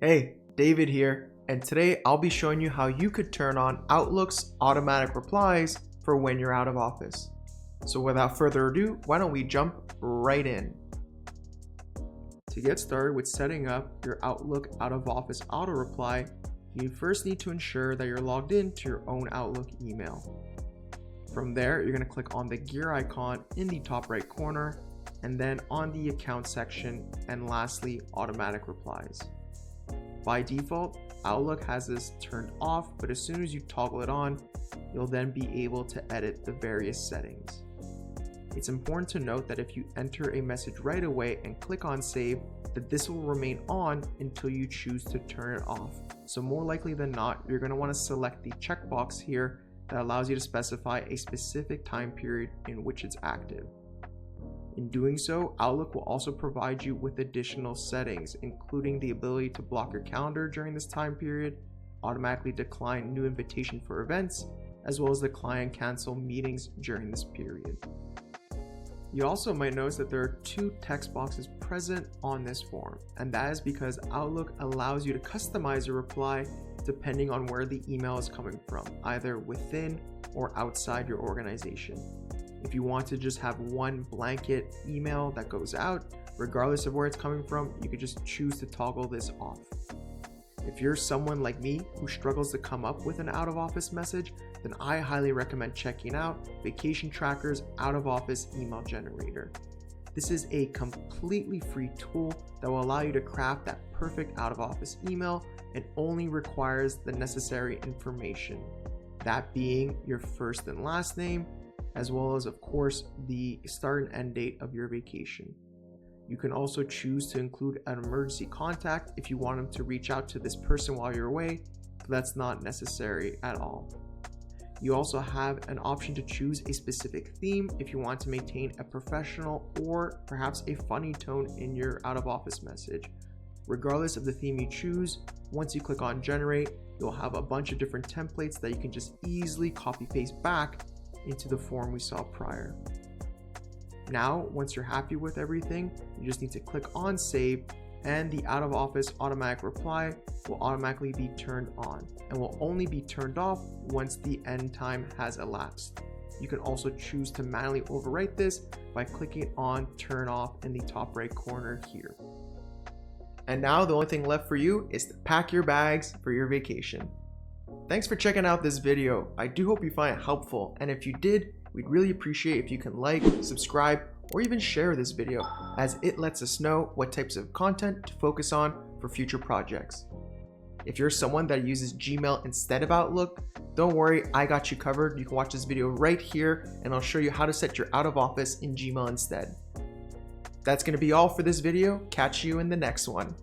Hey, David here, and today I'll be showing you how you could turn on Outlook's automatic replies for when you're out of office. So without further ado, why don't we jump right in. To get started with setting up your Outlook out of office auto reply, you first need to ensure that you're logged in to your own Outlook email. From there, you're going to click on the gear icon in the top right corner, and then on the account section, and lastly, automatic replies. By default, Outlook has this turned off, but as soon as you toggle it on, you'll then be able to edit the various settings. It's important to note that if you enter a message right away and click on save, that this will remain on until you choose to turn it off. So more likely than not, you're going to want to select the checkbox here that allows you to specify a specific time period in which it's active. In doing so, Outlook will also provide you with additional settings, including the ability to block your calendar during this time period, automatically decline new invitation for events, as well as decline and cancel meetings during this period. You also might notice that there are two text boxes present on this form, and that is because Outlook allows you to customize your reply depending on where the email is coming from, either within or outside your organization. If you want to just have one blanket email that goes out, regardless of where it's coming from, you could just choose to toggle this off. If you're someone like me who struggles to come up with an out-of-office message, then I highly recommend checking out Vacation Tracker's out-of-office email generator. This is a completely free tool that will allow you to craft that perfect out-of-office email and only requires the necessary information, that being your first and last name, as well as, of course, the start and end date of your vacation. You can also choose to include an emergency contact if you want them to reach out to this person while you're away, but that's not necessary at all. You also have an option to choose a specific theme if you want to maintain a professional or perhaps a funny tone in your out-of-office message. Regardless of the theme you choose, once you click on generate, you'll have a bunch of different templates that you can just easily copy-paste back into the form we saw prior. Now, once you're happy with everything, you just need to click on save, and the out of office automatic reply will automatically be turned on and will only be turned off once the end time has elapsed. You can also choose to manually overwrite this by clicking on turn off in the top right corner here. And now the only thing left for you is to pack your bags for your vacation. Thanks for checking out this video. I do hope you find it helpful, and if you did, we'd really appreciate if you can like, subscribe, or even share this video, as it lets us know what types of content to focus on for future projects. If you're someone that uses Gmail instead of Outlook, don't worry, I got you covered. You can watch this video right here, and I'll show you how to set your out of office in Gmail instead. That's going to be all for this video. Catch you in the next one.